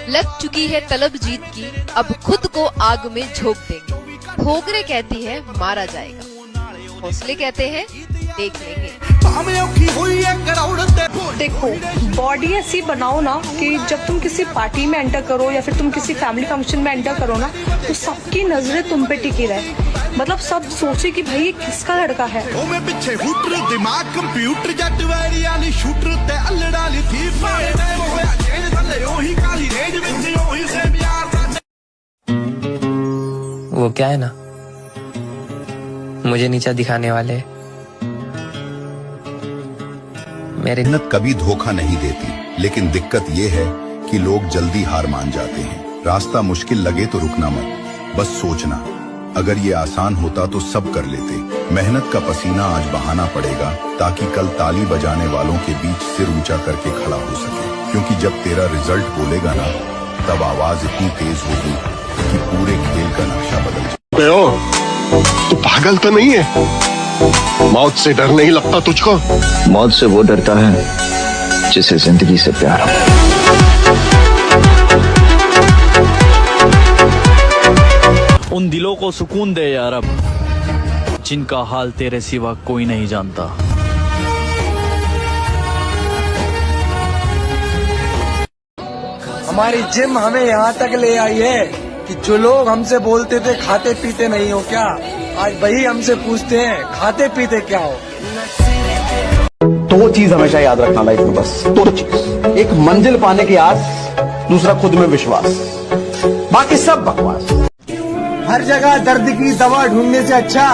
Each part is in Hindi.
लग चुकी है तलब जीत की, अब खुद को आग में झोंक देंगे। भोगरे कहती है मारा जाएगा, हौसले कहते हैं देख लेंगे। देखो, बॉडी ऐसी बनाओ ना कि जब तुम किसी पार्टी में एंटर करो या फिर तुम किसी फैमिली फंक्शन में एंटर करो ना, तो सबकी नजरें तुम पे टिकी रहे। मतलब सब सोचे कि भाई ये किसका लड़का है। वो क्या है ना, मुझे नीचा दिखाने वाले मेरे मेहनत कभी धोखा नहीं देती, लेकिन दिक्कत ये है कि लोग जल्दी हार मान जाते हैं। रास्ता मुश्किल लगे तो रुकना मत, बस सोचना, अगर ये आसान होता तो सब कर लेते। मेहनत का पसीना आज बहाना पड़ेगा ताकि कल ताली बजाने वालों के बीच सिर ऊंचा करके खड़ा हो सके, क्योंकि जब तेरा रिजल्ट बोलेगा ना, तब आवाज इतनी तेज होगी कि पूरे खेल का नक्शा बदल जाए। तू पागल तो नहीं है? मौत से डर नहीं लगता तुझको? मौत से वो डरता है जिसे जिंदगी से प्यार हो। उन दिलों को सुकून दे या रब, जिनका हाल तेरे सिवा कोई नहीं जानता। हमारी जिम हमें यहाँ तक ले आई है कि जो लोग हमसे बोलते थे खाते पीते नहीं हो क्या, आज वही हमसे पूछते हैं खाते पीते क्या हो। दो चीज हमेशा याद रखना लाइफ में, बस दो चीज, एक मंजिल पाने की आस, दूसरा खुद में विश्वास, बाकी सब बकवास। हर जगह दर्द की दवा ढूंढने से अच्छा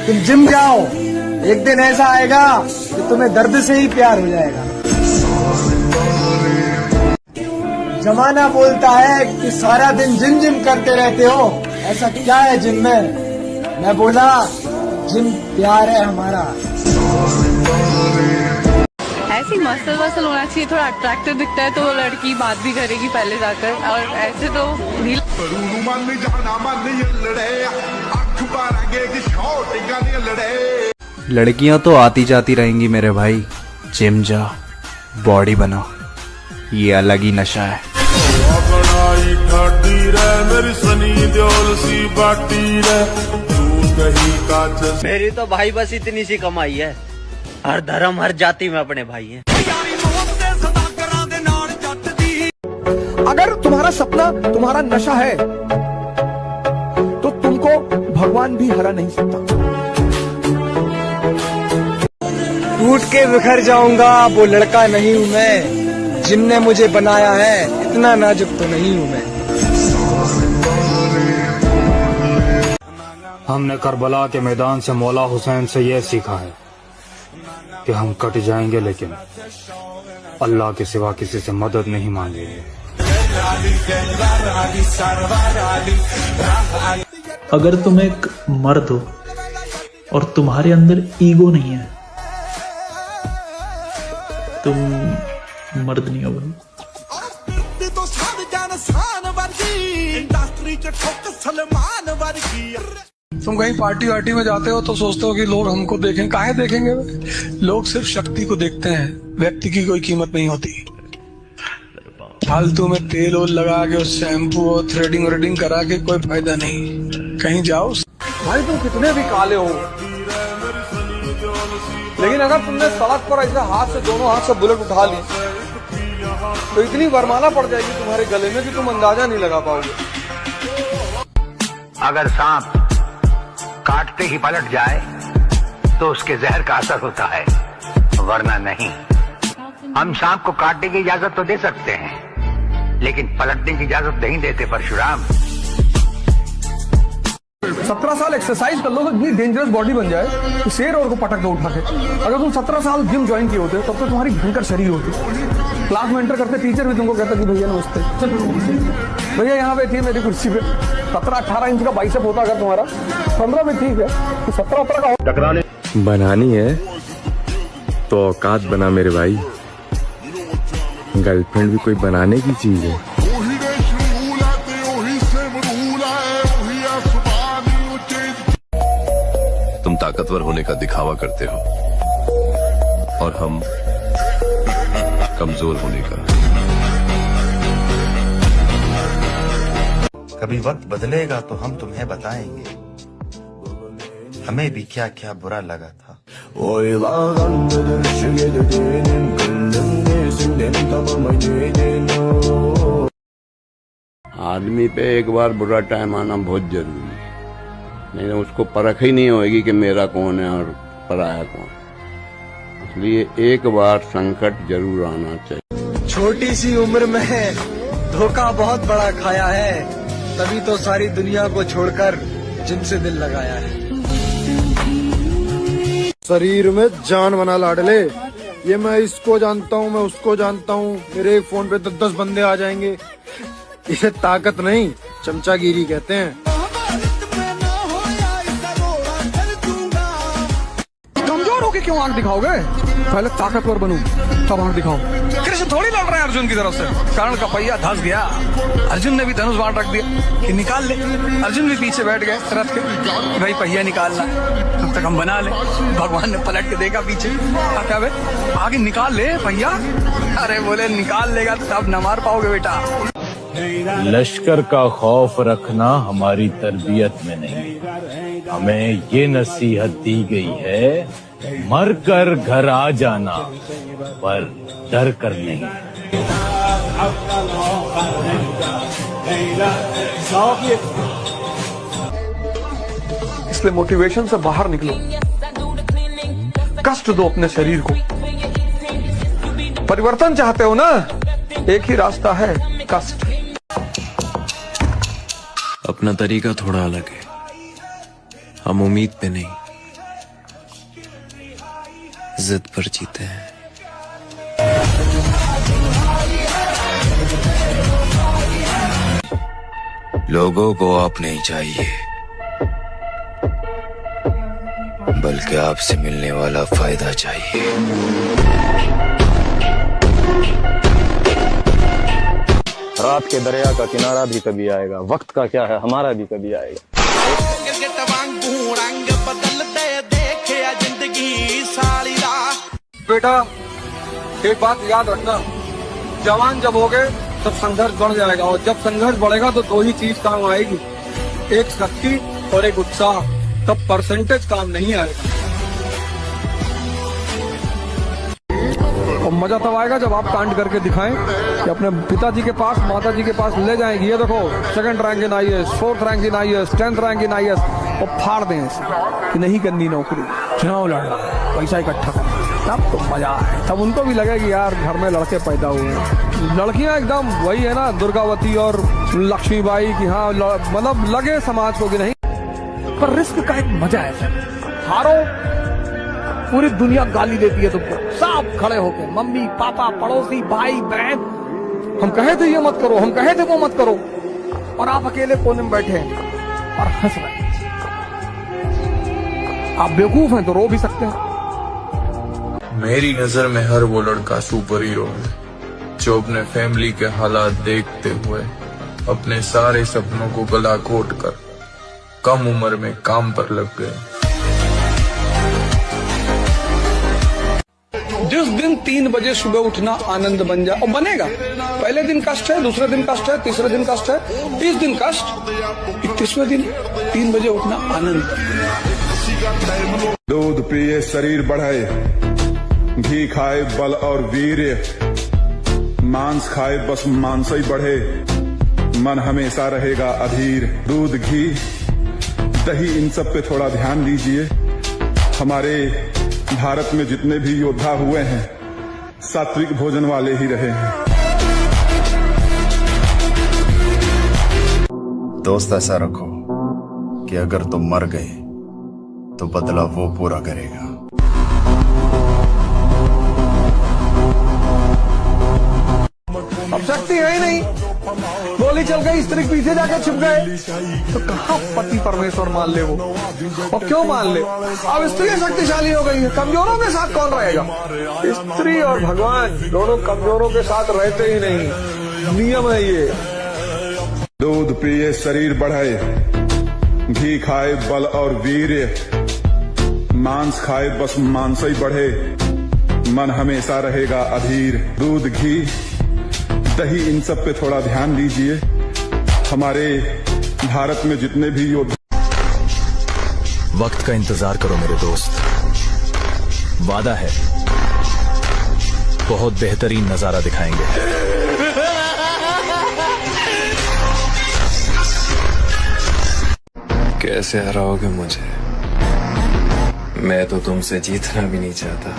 तुम जिम जाओ, एक दिन ऐसा आएगा कि तुम्हें दर्द से ही प्यार हो जाएगा। जमाना बोलता है कि सारा दिन जिम जिम करते रहते हो, ऐसा क्या है जिम में? मैं बोला जिम प्यार है हमारा। ऐसी मसल वसल होना चाहिए, थोड़ा अट्रैक्टिव दिखता है तो लड़की बात भी करेगी पहले जाकर, और ऐसे तो लड़कियां तो आती जाती रहेंगी मेरे भाई, जिम जा, बॉडी बना, ये अलग ही नशा है। मेरी तो भाई बस इतनी सी कमाई है, हर धर्म हर जाति में अपने भाई हैं। अगर तुम्हारा सपना तुम्हारा नशा है तो तुमको भगवान भी हरा नहीं सकता। टूट के बिखर जाऊंगा, वो लड़का नहीं हूँ मैं, जिनने मुझे बनाया है इतना नाजुक तो नहीं हूँ मैं। हमने करबला के मैदान से मौला हुसैन से यह सीखा है कि हम कट जाएंगे लेकिन अल्लाह के सिवा किसी से मदद नहीं मांगेंगे। अगर तुम एक मर्द हो और तुम्हारे अंदर ईगो नहीं है, तुम मर्द नहीं हो भाई। तुम कहीं पार्टी वार्टी में जाते हो तो सोचते हो कि लोग हमको देखें, काहे देखेंगे? लोग सिर्फ शक्ति को देखते हैं, व्यक्ति की कोई कीमत नहीं होती। फालतू में तेल ओल लगा के, शैम्पू और थ्रेडिंग व्रेडिंग करा के कोई फायदा नहीं। कहीं जाओ भाई, तुम कितने भी काले हो, लेकिन अगर तुमने सड़क पर ऐसा हाथ से, दोनों हाथ से बुलेट उठा ली तो इतनी वरमाला पड़ जाएगी तुम्हारे गले में कि तुम अंदाजा नहीं लगा पाओगे। अगर सांप काटते ही पलट जाए तो उसके जहर का असर होता है, वरना नहीं। हम सांप को काटने की इजाजत तो दे सकते हैं, लेकिन पलटने की इजाजत नहीं देते परशुराम। 17 साल एक्सरसाइज कर लो तो इतनी डेंजरस बॉडी बन जाए कि शेर और को पटक दो उठा के। अगर तुम 17 साल जिम ज्वाइन किए होते तब तो तुम्हारी भयंकर शरीर होती। क्लास में एंटर करते टीचर भी तुमको कहता कि भैया नमस्ते, भैया यहाँ बैठिए मेरी कुर्सी पे। 17-18 इंच का बाइसेप होता अगर तुम्हारा, 15 में ठीक है, तो 17-18 का टकराने बनानी है तो औकात बना मेरे भाई। गर्लफ्रेंड भी कोई बनाने की चीज है। तुम ताकतवर होने का दिखावा करते हो और हम कमजोर होने का। कभी वक्त बदलेगा तो हम तुम्हें बताएंगे हमें भी क्या क्या बुरा लगा था। आदमी पे एक बार बुरा टाइम आना बहुत जरूरी है, नहीं तो उसको परख ही नहीं होगी कि मेरा कौन है और पराया कौन। इसलिए एक बार संकट जरूर आना चाहिए। छोटी सी उम्र में धोखा बहुत बड़ा खाया है, तभी तो सारी दुनिया को छोड़कर जिनसे दिल लगाया है। शरीर में जान बना लाडले, ये मैं इसको जानता हूँ, मैं उसको जानता हूँ, मेरे एक फोन पे 10 बंदे आ जाएंगे। इसे ताकत नहीं चमचागिरी कहते हैं। कमजोर होके क्यों आंख दिखाओगे? पहले ताकतवर बनूं तब आंख दिखाओ। कृष्ण थोड़ी लड़ रहे हैं अर्जुन की तरफ से, कर्ण का पहिया धंस गया, अर्जुन ने भी धनुष बाण रख दिया कि निकाल ले। अर्जुन भी पीछे बैठ गए रथ के, भाई पहिया निकालना तब तक हम बना ले। भगवान ने पलट के देखा पीछे, क्या बे आगे निकाल ले पहिया। अरे बोले निकाल लेगा तब न मार पाओगे बेटा। लश्कर का खौफ रखना हमारी तरबियत में नहीं, हमें ये नसीहत दी गई है मर कर घर आ जाना पर डर कर नहीं। इसलिए मोटिवेशन से बाहर निकलो, कष्ट दो अपने शरीर को। परिवर्तन चाहते हो ना, एक ही रास्ता है, कष्ट। अपना तरीका थोड़ा अलग है, हम उम्मीद पे नहीं जिद पर जीते हैं। लोगों को आप नहीं चाहिए, बल्कि आपसे मिलने वाला फायदा चाहिए। रात के दरिया का किनारा भी कभी आएगा, वक्त का क्या है हमारा भी कभी आएगा। बेटा एक बात याद रखना, जवान जब होगे तब संघर्ष बढ़ जाएगा, और जब संघर्ष बढ़ेगा तो दो ही चीज काम आएगी, एक शक्ति और एक उत्साह। तब परसेंटेज काम नहीं आएगा। और मजा तब आएगा जब आप कांड करके दिखाएं कि अपने पिताजी के पास, माताजी के पास ले जाएंगे, ये देखो 2nd rank in IAS, 4th rank in IAS, 10th rank in IAS, और फाड़ दें इसे कि नहीं करनी नौकरी, चुनाव लड़ना, पैसा इकट्ठा करना। तब तो मजा है, तब उनको भी लगेगी यार घर में लड़के पैदा हुए हैं। लड़कियां एकदम वही है ना, दुर्गावती और लक्ष्मीबाई की, हाँ मतलब लगे समाज को कि नहीं, पर रिस्क का एक मजा है। हारो पूरी दुनिया गाली देती है तुमको, सब खड़े होके, मम्मी पापा पड़ोसी भाई बहन, हम कहे थे ये मत करो, हम कहे थे वो मत करो, और आप अकेले कोने में बैठे हैं और हंस रहे हैं। आप बेवकूफ हैं तो रो भी सकते हैं। मेरी नजर में हर वो लड़का सुपर हीरो है जो अपने फैमिली के हालात देखते हुए अपने सारे सपनों को गला घोट कर कम उम्र में काम पर लग गए। जिस दिन 3 बजे सुबह उठना आनंद बन जाए, और बनेगा। पहले दिन कष्ट है, दूसरे दिन कष्ट है, तीसरे दिन कष्ट है, 30 दिन कष्ट, 31वें दिन 3 बजे उठना आनंद। दूध पिए शरीर बढ़ाए, घी खाए बल और वीर्य, मांस खाए बस मांस ही बढ़े, मन हमेशा रहेगा अधीर। दूध घी दही इन सब पे थोड़ा ध्यान दीजिए। हमारे भारत में जितने भी योद्धा हुए हैं सात्विक भोजन वाले ही रहे हैं। दोस्त ऐसा रखो कि अगर तुम मर गए तो बदला वो पूरा करेगा। अब शक्ति है ही नहीं, गोली चल गई, स्त्री के पीछे जाकर छिप गए, तो कहाँ पति परमेश्वर मान ले वो, और क्यों मान ले? अब स्त्री शक्तिशाली हो गई है, कमजोरों के साथ कौन रहेगा? स्त्री और भगवान दोनों कमजोरों के साथ रहते ही नहीं, नियम है ये। दूध पिए शरीर बढ़ाए, घी खाए बल और वीर्य, मांस खाए बस मांस ही बढ़े, मन हमेशा रहेगा अधीर। दूध घी दही इन सब पे थोड़ा ध्यान दीजिए। हमारे भारत में जितने भी योद्धा। वक्त का इंतजार करो मेरे दोस्त, वादा है बहुत बेहतरीन नजारा दिखाएंगे। कैसे हराओगे मुझे? मैं तो तुमसे जीतना भी नहीं चाहता।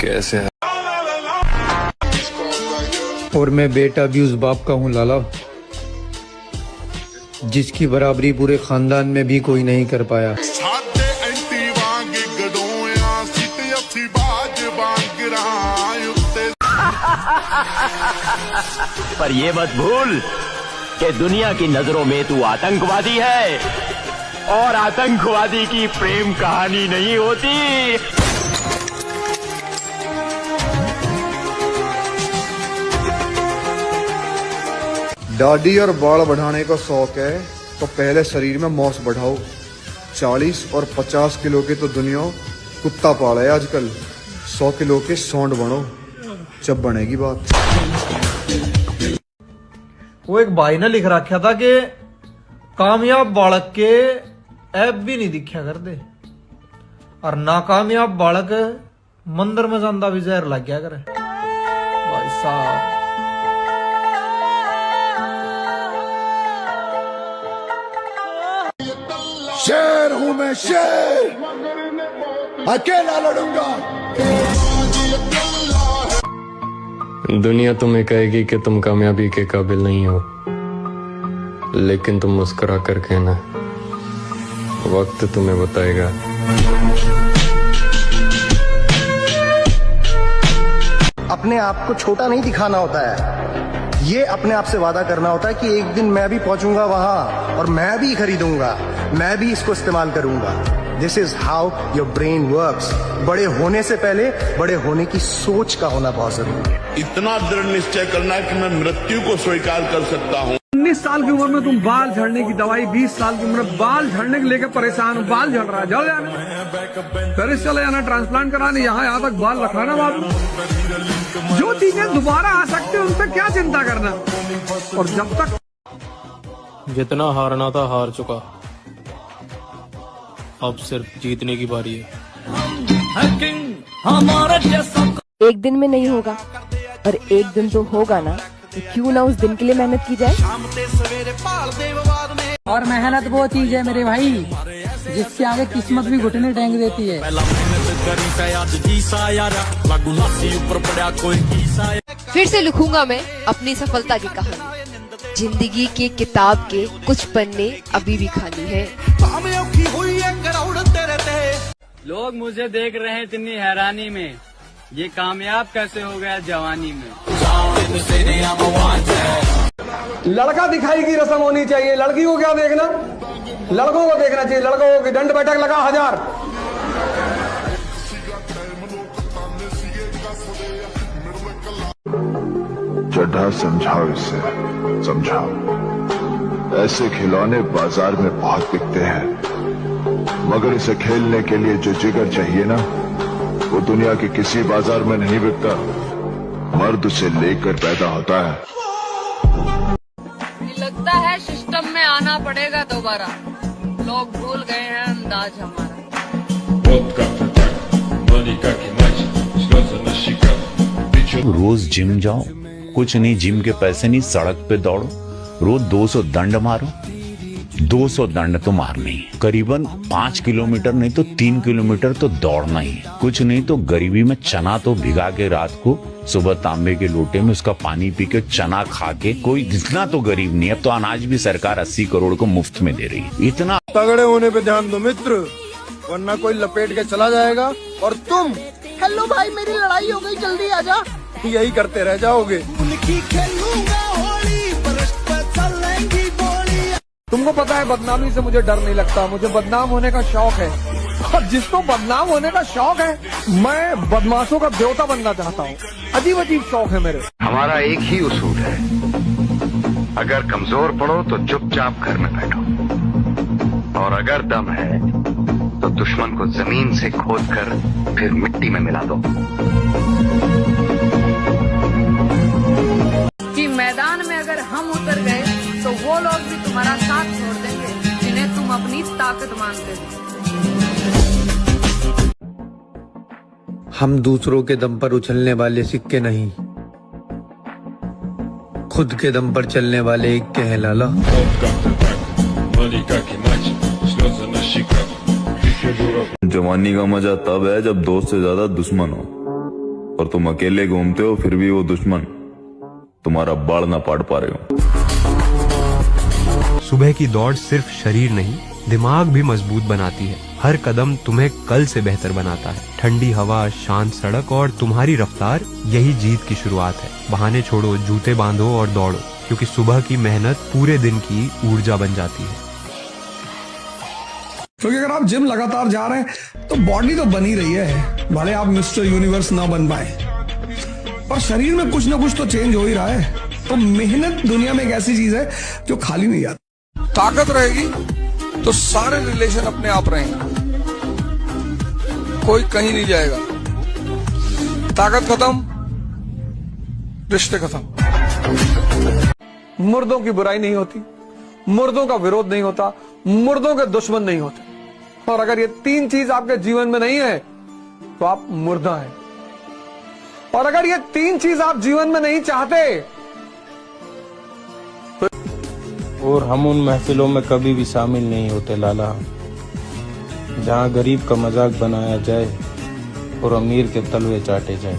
कैसे? और मैं बेटा भी उस बाप का हूँ लाला, जिसकी बराबरी पूरे खानदान में भी कोई नहीं कर पाया। पर ये मत भूल कि दुनिया की नजरों में तू आतंकवादी है, और आतंकवादी की प्रेम कहानी नहीं होती। दाढ़ी और बाल बढ़ाने का शौक है तो पहले शरीर में मौस बढ़ाओ। 40 और 50 किलो के तो दुनिया कुत्ता पाला है आजकल। 100 किलो के सौंड बनो, जब बनेगी बात। वो एक भाई ने लिख रखा था कि कामयाब बालक के ऐप भी नहीं दिखा कर दे, और नाकामयाब बालक मंदिर में जांदा भी जहर लग गया करे। भाई साहब, शेर हूं मैं, शेर अकेला लड़ूंगा। दुनिया तुम्हें कहेगी कि तुम कामयाबी के काबिल नहीं हो, लेकिन तुम मुस्कुरा कर कहना, वक्त तुम्हें बताएगा। अपने आप को छोटा नहीं दिखाना होता है, ये अपने आप से वादा करना होता है कि एक दिन मैं भी पहुंचूंगा वहां और मैं भी खरीदूंगा, मैं भी इसको इस्तेमाल करूंगा। This is how your brain works. बड़े होने से पहले बड़े होने की सोच का होना बहुत जरूरी है। इतना दृढ़ निश्चय करना है कि मैं मृत्यु को स्वीकार कर सकता हूँ। 19 साल की उम्र में तुम बाल झड़ने की दवाई, 20 साल की उम्र में बाल झड़ने के लेकर परेशान हो। बाल झड़ रहा है, झड़ जाना, फिर चले जाना ट्रांसप्लांट कराने, यहाँ तक बाल रखाना। बात जो चीजें दोबारा आ सकती है उन पर क्या चिंता करना। और जब तक जितना हारना था हार चुका, अब सिर्फ जीतने की बारी है। एक दिन में नहीं होगा, और एक दिन तो होगा ना, तो क्यों ना उस दिन के लिए मेहनत की जाए। और मेहनत वो चीज है मेरे भाई जिसके आगे किस्मत भी घुटने टेंग देती है। फिर से लिखूंगा मैं अपनी सफलता की कहानी। जिंदगी की किताब के कुछ पन्ने अभी भी खाली है। लोग मुझे देख रहे हैं इतनी हैरानी में, ये कामयाब कैसे हो गया जवानी में। लड़का दिखाई की रस्म होनी चाहिए, लड़की को क्या देखना, लड़कों को देखना चाहिए। लड़कों की दंड बैठक लगा 1000। चड्ढा समझाओ इसे, समझाओ। ऐसे खिलौने बाजार में बहुत बिकते हैं, मगर इसे खेलने के लिए जो जिगर चाहिए ना, वो दुनिया के किसी बाजार में नहीं बिकता। मर्द उसे लेकर पैदा होता है। लगता है सिस्टम में आना पड़ेगा दोबारा, लोग भूल गए हैं अंदाज हमारा। रोज जिम जाओ, कुछ नहीं, जिम के पैसे नहीं, सड़क पे दौड़ो, रोज 200 दंड मारो। 200 दंड तो मारना ही है, करीबन 5 किलोमीटर नहीं तो 3 किलोमीटर तो दौड़ना ही है। कुछ नहीं तो गरीबी में चना तो भिगा के रात को, सुबह तांबे के लोटे में उसका पानी पी के, चना खा के। कोई इतना तो गरीब नहीं है। अब तो अनाज भी सरकार 80 करोड़ को मुफ्त में दे रही है। इतना तगड़े होने पे ध्यान दो मित्र, वरना कोई लपेट के चला जाएगा और तुम, हेलो भाई मेरी लड़ाई हो गई जल्दी आजा, यही करते रह जाओगे। तुमको पता है बदनामी से मुझे डर नहीं लगता, मुझे बदनाम होने का शौक है। और जिसको बदनाम होने का शौक है, मैं बदमाशों का देवता बनना चाहता हूँ। अजीब अजीब शौक है मेरे। हमारा एक ही उसूल है, अगर कमजोर पड़ो तो चुपचाप घर में बैठो, और अगर दम है तो दुश्मन को जमीन से खोदकर फिर मिट्टी में मिला दो। हम उतर गए तो वो लोग भी तुम्हारा साथ छोड़ देंगे जिन्हें तुम अपनी ताकत मानते हो। हम दूसरों के दम पर उछलने वाले सिक्के नहीं, खुद के दम पर चलने वाले एक के हैं लाला। जवानी का मजा तब है जब दोस्त से ज्यादा दुश्मन हो, और तुम अकेले घूमते हो फिर भी वो दुश्मन तुम्हारा बाल ना पाड़ पा रहे हो। सुबह की दौड़ सिर्फ शरीर नहीं, दिमाग भी मजबूत बनाती है। हर कदम तुम्हें कल से बेहतर बनाता है। ठंडी हवा, शांत सड़क और तुम्हारी रफ्तार, यही जीत की शुरुआत है। बहाने छोड़ो, जूते बांधो और दौड़ो, क्योंकि सुबह की मेहनत पूरे दिन की ऊर्जा बन जाती है। क्योंकि अगर आप जिम लगातार जा रहे हैं तो बॉडी तो बनी रही है, भले आप मिस्टर यूनिवर्स ना बन पाए, पर शरीर में कुछ ना कुछ तो चेंज हो ही रहा है। तो मेहनत दुनिया में एक ऐसी चीज है जो खाली नहीं जाती। ताकत रहेगी तो सारे रिलेशन अपने आप रहेंगे, कोई कहीं नहीं जाएगा। ताकत खत्म, रिश्ते खत्म। मुर्दों की बुराई नहीं होती, मुर्दों का विरोध नहीं होता, मुर्दों के दुश्मन नहीं होते। और अगर ये तीन चीज आपके जीवन में नहीं है तो आप मुर्दा हैं। और अगर ये तीन चीज आप जीवन में नहीं चाहते तो और हम उन महफिलों में कभी भी शामिल नहीं होते लाला, जहां गरीब का मजाक बनाया जाए और अमीर के तलवे चाटे जाए।